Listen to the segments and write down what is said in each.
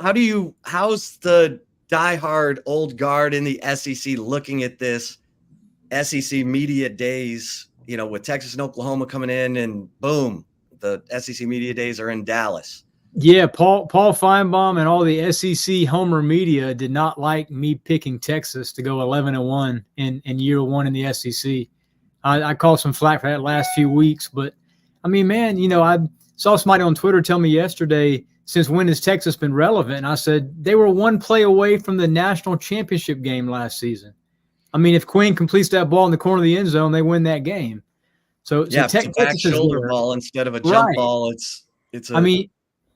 how's the diehard old guard in the SEC looking at this SEC media days, with Texas and Oklahoma coming in and boom, the SEC media days are in Dallas. Yeah, Paul Feinbaum and all the SEC homer media did not like me picking Texas to go 11-1 in year one in the SEC. I called some flack for that last few weeks, but I mean, man, I saw somebody on Twitter tell me yesterday, since when has Texas been relevant? And I said they were one play away from the national championship game last season. I mean, if Quinn completes that ball in the corner of the end zone, they win that game. So it's a back shoulder ball instead of a jump ball. I mean,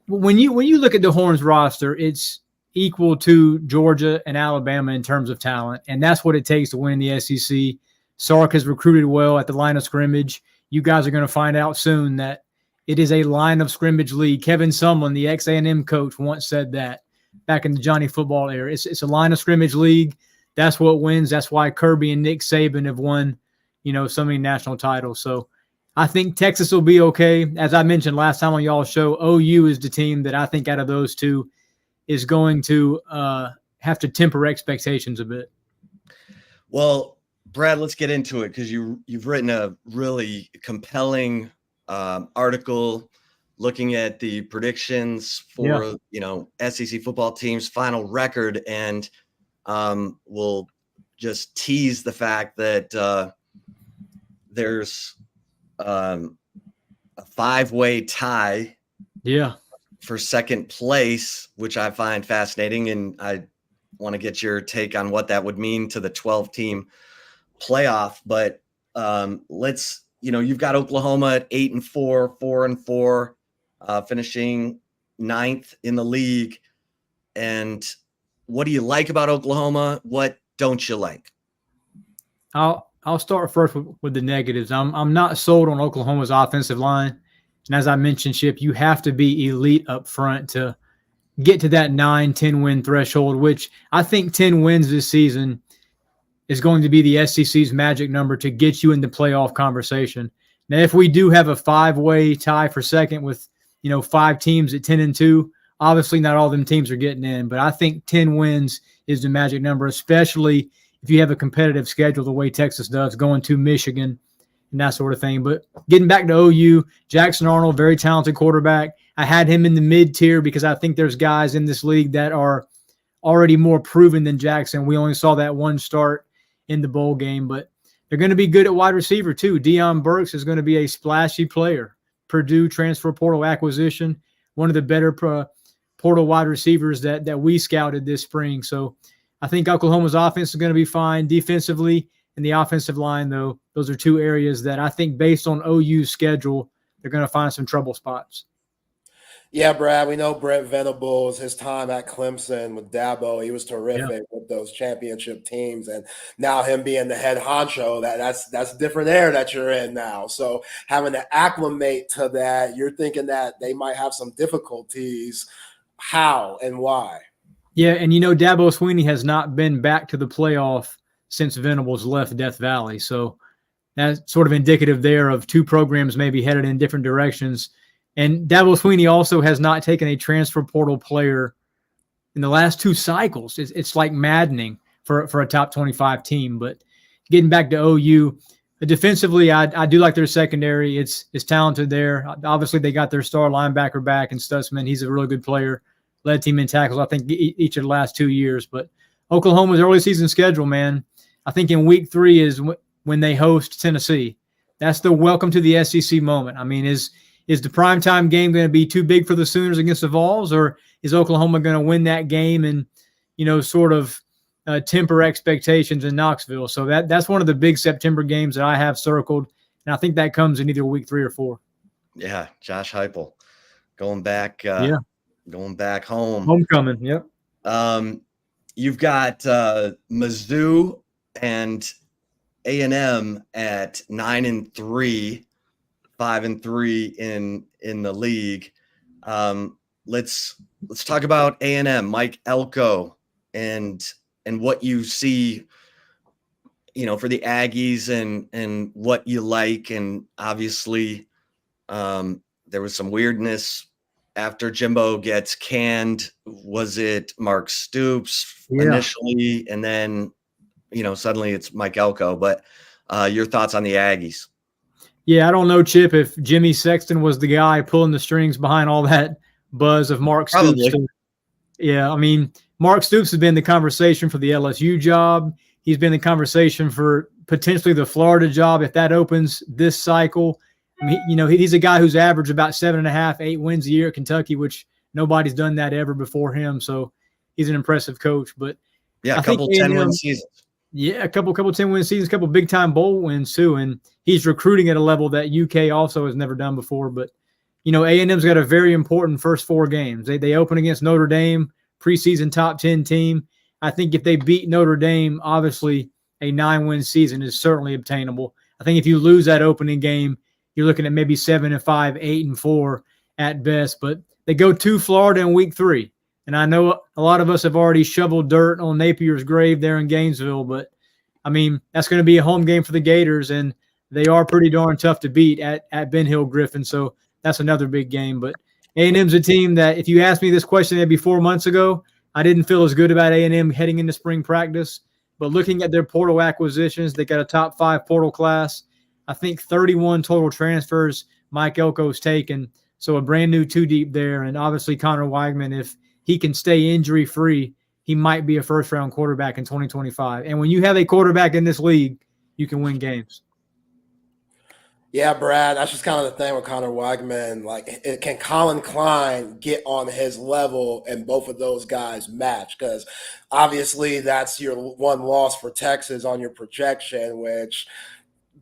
when you look at the Horns roster, it's equal to Georgia and Alabama in terms of talent, and that's what it takes to win the SEC. Sark has recruited well at the line of scrimmage. You guys are going to find out soon that it is a line of scrimmage league. Kevin Sumlin, the ex-A&M coach, once said that back in the Johnny football era. It's a line of scrimmage league. That's what wins. That's why Kirby and Nick Saban have won, so many national titles. So I think Texas will be okay. As I mentioned last time on y'all's show, OU is the team that I think out of those two is going to have to temper expectations a bit. Well, Brad, let's get into it because you've written a really compelling article looking at the predictions for SEC football team's final record, and we'll just tease the fact that there's a 5-way tie for second place, which I find fascinating, and I want to get your take on what that would mean to the 12-team playoff. But you've got Oklahoma at 8-4, 4-4, finishing 9th in the league. And what do you like about Oklahoma? What don't you like? I'll start first with the negatives. I'm not sold on Oklahoma's offensive line. And as I mentioned, Chip, you have to be elite up front to get to that 9-10 win threshold, which I think 10 wins this season is going to be the SEC's magic number to get you in the playoff conversation. Now, if we do have a 5-way tie for second with, 5 teams at 10-2, obviously not all of them teams are getting in, but I think 10 wins is the magic number, especially if you have a competitive schedule the way Texas does, going to Michigan and that sort of thing. But getting back to OU, Jackson Arnold, very talented quarterback. I had him in the mid-tier because I think there's guys in this league that are already more proven than Jackson. We only saw that one start in the bowl game, but they're going to be good at wide receiver too. Deion Burks is going to be a splashy player. Purdue transfer portal acquisition, one of the better portal wide receivers that we scouted this spring. So I think Oklahoma's offense is going to be fine defensively, and the offensive line, though, those are two areas that I think based on OU's schedule, they're going to find some trouble spots. Yeah, Brad, we know Brent Venables, his time at Clemson with Dabo, he was terrific with those championship teams. And now him being the head honcho, that's different air that you're in now. So having to acclimate to that, you're thinking that they might have some difficulties. How and why? Yeah, and Dabo Swinney has not been back to the playoff since Venables left Death Valley. So that's sort of indicative there of two programs maybe headed in different directions. And Dabo Swinney also has not taken a transfer portal player in the last 2 cycles. It's like maddening for a top 25 team. But getting back to OU, defensively, I do like their secondary. It's talented there. Obviously, they got their star linebacker back in Stutzman. He's a really good player. Led team in tackles, I think, each of the last 2 years. But Oklahoma's early season schedule, man, I think in week 3 is when they host Tennessee. That's the welcome to the SEC moment. I mean, is the primetime game going to be too big for the Sooners against the Vols, or is Oklahoma going to win that game and, sort of temper expectations in Knoxville? So that's one of the big September games that I have circled, and I think that comes in either week 3 or 4. Yeah, Josh Heupel going back going back home. Homecoming, yep. You've got Mizzou and A&M at 9-3. 5-3 in the league. Let's talk about A&M, Mike Elko, and what you see, for the Aggies and what you like. And obviously, there was some weirdness after Jimbo gets canned, was it Mark Stoops Yeah. initially, and then suddenly it's Mike Elko? But your thoughts on the Aggies? Yeah, I don't know, Chip, if Jimmy Sexton was the guy pulling the strings behind all that buzz of Mark Stoops. Probably. Yeah, I mean, Mark Stoops has been the conversation for the LSU job. He's been the conversation for potentially the Florida job if that opens this cycle. I mean, he's a guy who's averaged about 7.5, 8 wins a year at Kentucky, which nobody's done that ever before him. So he's an impressive coach. But yeah, a couple 10-win seasons. Yeah, a couple 10-win seasons, a couple big-time bowl wins too, and he's recruiting at a level that UK also has never done before. But A&M's got a very important first 4 games. They open against Notre Dame, preseason top 10 team. I think if they beat Notre Dame, obviously a 9-win season is certainly obtainable. I think if you lose that opening game, you're looking at maybe 7-5, 8-4 at best. But they go to Florida in week 3. And I know a lot of us have already shoveled dirt on Napier's grave there in Gainesville, but I mean, that's going to be a home game for the Gators, and they are pretty darn tough to beat at Ben Hill Griffin. So that's another big game. But A&M's a team that, if you asked me this question maybe 4 months ago, I didn't feel as good about A&M heading into spring practice. But looking at their portal acquisitions, they got a top 5 portal class. I think 31 total transfers Mike Elko's taken. So a brand new 2 deep there. And obviously Connor Weigman, if he can stay injury-free, he might be a first-round quarterback in 2025. And when you have a quarterback in this league, you can win games. Yeah, Brad, that's just kind of the thing with Connor Weigman. Like, can Colin Klein get on his level and both of those guys match? Because obviously that's your one loss for Texas on your projection, which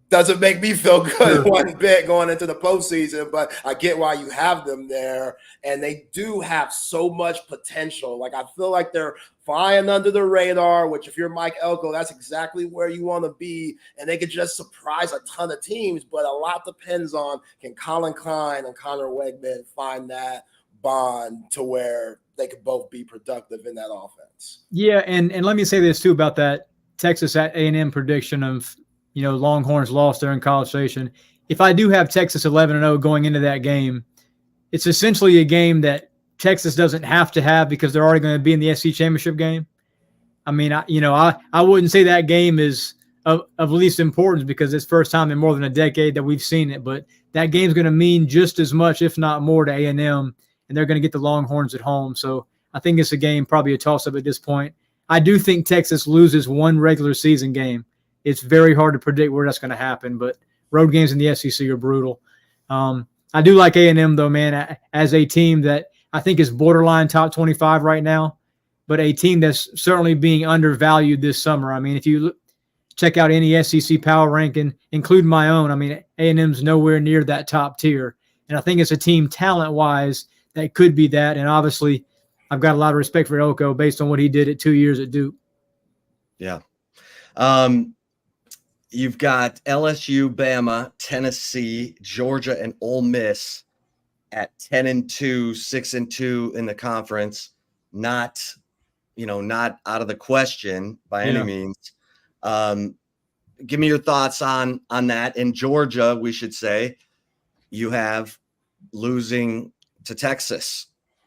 doesn't make me feel good one bit going into the postseason, but I get why you have them there. And they do have so much potential. Like, I feel like they're flying under the radar, which if you're Mike Elko, that's exactly where you want to be. And they could just surprise a ton of teams, but a lot depends on, can Colin Klein and Connor Weigman find that bond to where they could both be productive in that offense. Yeah, and let me say this too about that Texas A&M prediction of, Longhorns lost there in College Station. If I do have Texas 11-0 going into that game, it's essentially a game that Texas doesn't have to have because they're already going to be in the SEC championship game. I mean, I wouldn't say that game is of least importance because it's first time in more than a decade that we've seen it, but that game's going to mean just as much, if not more, to A&M, and they're going to get the Longhorns at home. So I think it's a game, probably a toss-up at this point. I do think Texas loses one regular season game. It's very hard to predict where that's going to happen, but road games in the SEC are brutal. I do like A&M, though, man, as a team that I think is borderline top 25 right now, but a team that's certainly being undervalued this summer. I mean, if you check out any SEC power ranking, including my own, I mean, A&M's nowhere near that top tier. And I think it's a team talent-wise that could be that. And obviously, I've got a lot of respect for Elko based on what he did at 2 years at Duke. Yeah. You've got LSU, Bama, Tennessee, Georgia, and Ole Miss at 10-2, 6-2 in the conference. Not out of the question by any means. Give me your thoughts on that. In Georgia, we should say, you have losing to Texas.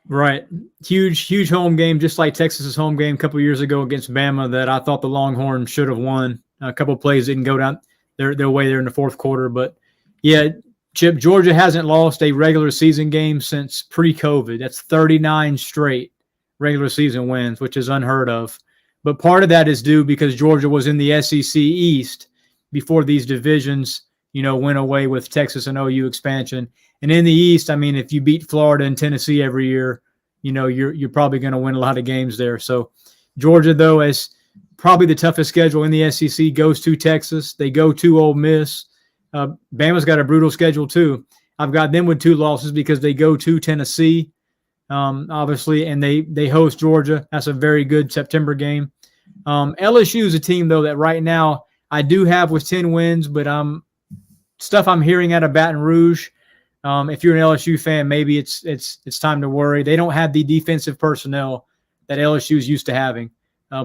Right. Huge home game, just like Texas's home game a couple years ago against Bama that I thought the Longhorns should have won. A couple of plays didn't go down their way there in the fourth quarter. But, yeah, Chip, Georgia hasn't lost a regular season game since pre-COVID. That's 39 straight regular season wins, which is unheard of. But part of that is due because Georgia was in the SEC East before these divisions, went away with Texas and OU expansion. And in the East, I mean, if you beat Florida and Tennessee every year, you're probably going to win a lot of games there. So Georgia, though, is probably the toughest schedule in the SEC, goes to Texas. They go to Ole Miss. Bama's got a brutal schedule too. I've got them with 2 losses because they go to Tennessee, obviously, and they host Georgia. That's a very good September game. LSU is a team, though, that right now I do have with 10 wins, but stuff I'm hearing out of Baton Rouge, if you're an LSU fan, maybe it's time to worry. They don't have the defensive personnel that LSU is used to having.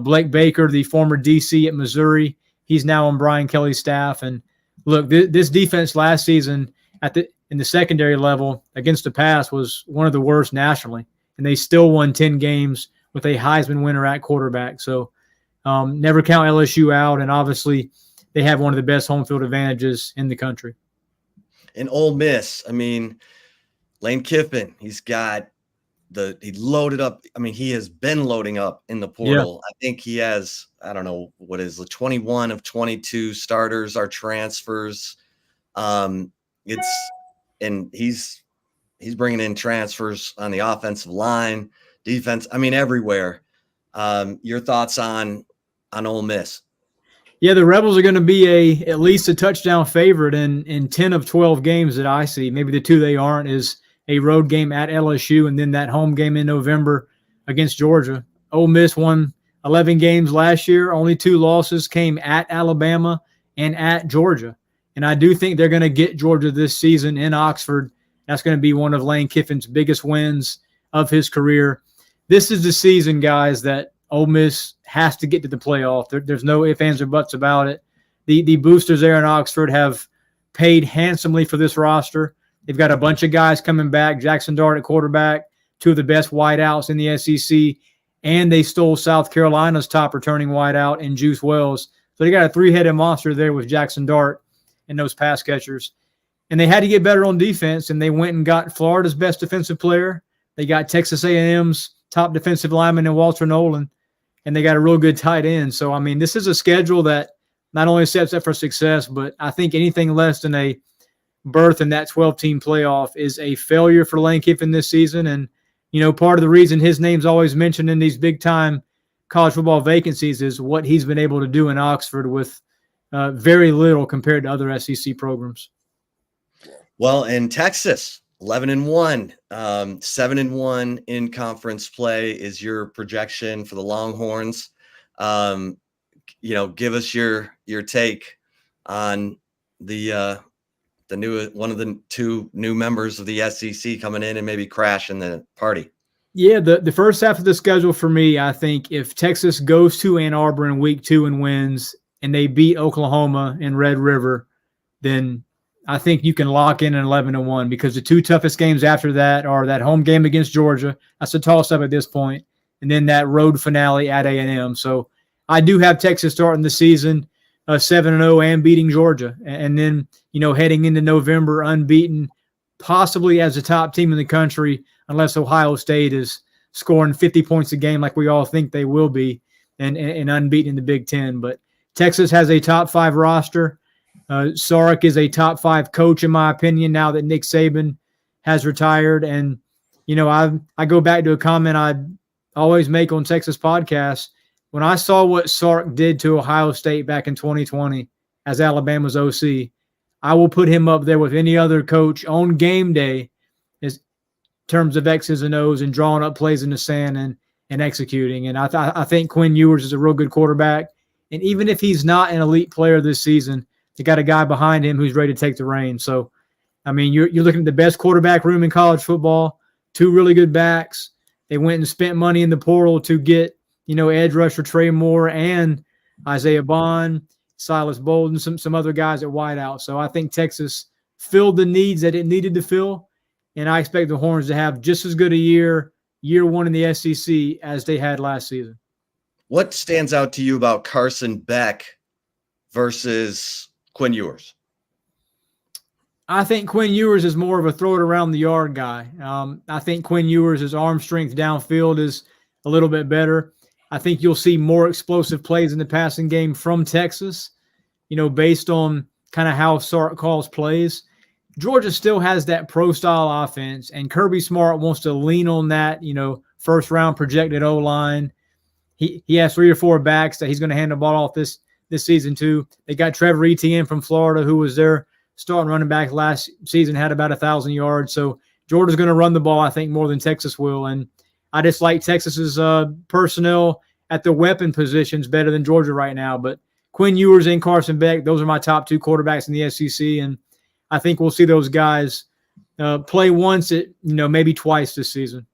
Blake Baker, the former DC at Missouri, he's now on Brian Kelly's staff. And look, this defense last season, in the secondary level against the pass was one of the worst nationally, and they still won 10 games with a Heisman winner at quarterback. So never count LSU out, and obviously they have one of the best home field advantages in the country. In Ole Miss, I mean, Lane Kiffin, he loaded up. I mean, he has been loading up in the portal. Yeah. I think he has, I don't know what is the 21 of 22 starters are transfers. He's bringing in transfers on the offensive line, defense. I mean, everywhere. Your thoughts on Ole Miss? Yeah, the Rebels are going to be at least a touchdown favorite in 10 of 12 games that I see. Maybe the two they aren't is a road game at LSU and then that home game in November against Georgia. Ole Miss won 11 games last year. Only 2 losses came at Alabama and at Georgia. And I do think they're going to get Georgia this season in Oxford. That's going to be one of Lane Kiffin's biggest wins of his career. This is the season, guys, that Ole Miss has to get to the playoff. There's no ifs, ands, or buts about it. The boosters there in Oxford have paid handsomely for this roster. They've got a bunch of guys coming back. Jackson Dart at quarterback, 2 of the best wideouts in the SEC, and they stole South Carolina's top returning wideout in Juice Wells. So they got a 3-headed monster there with Jackson Dart and those pass catchers. And they had to get better on defense, and they went and got Florida's best defensive player. They got Texas A&M's top defensive lineman in Walter Nolan, and they got a real good tight end. So, I mean, this is a schedule that not only sets up for success, but I think anything less than a berth in that 12-team playoff is a failure for Lane Kiffin this season. And, you know, part of the reason his name's always mentioned in these big-time college football vacancies is what he's been able to do in Oxford with very little compared to other SEC programs. Well, in Texas, 11-1, 7-1 in conference play is your projection for the Longhorns. Give us your take on the new one of the 2 new members of the SEC coming in and maybe crashing the party. Yeah, the first half of the schedule for me, I think if Texas goes to Ann Arbor in week 2 and wins, and they beat Oklahoma in Red River, then I think you can lock in an 11-1 because the 2 toughest games after that are that home game against Georgia. That's a toss-up at this point, and then that road finale at A&M. So I do have Texas starting the season 7-0 and beating Georgia, and then heading into November unbeaten, possibly as the top team in the country, unless Ohio State is scoring 50 points a game like we all think they will be, and unbeaten in the Big Ten. But Texas has a top 5 roster. Sark is a top 5 coach, in my opinion, now that Nick Saban has retired. And, I go back to a comment I always make on Texas podcasts. When I saw what Sark did to Ohio State back in 2020 as Alabama's OC, I will put him up there with any other coach on game day in terms of X's and O's and drawing up plays in the sand and executing. And I think Quinn Ewers is a real good quarterback. And even if he's not an elite player this season, they got a guy behind him who's ready to take the reins. So, I mean, you're looking at the best quarterback room in college football, 2 really good backs. They went and spent money in the portal to get, edge rusher Trey Moore and Isaiah Bond, Silas Bolden, some other guys at wideout. So I think Texas filled the needs that it needed to fill, and I expect the Horns to have just as good a year 1 in the SEC as they had last season. What stands out to you about Carson Beck versus Quinn Ewers? I think Quinn Ewers is more of a throw it around the yard guy. I think Quinn Ewers' arm strength downfield is a little bit better. I think you'll see more explosive plays in the passing game from Texas, based on kind of how Sark calls plays. Georgia still has that pro-style offense, and Kirby Smart wants to lean on that, first-round projected O-line. He has 3 or 4 backs that he's going to hand the ball off this season too. They got Trevor Etienne from Florida, who was their starting running back last season, had about 1,000 yards. So Georgia's going to run the ball, I think, more than Texas will. And I just like Texas's personnel at the weapon positions better than Georgia right now. But Quinn Ewers and Carson Beck, those are my top 2 quarterbacks in the SEC, and I think we'll see those guys play once, maybe twice this season.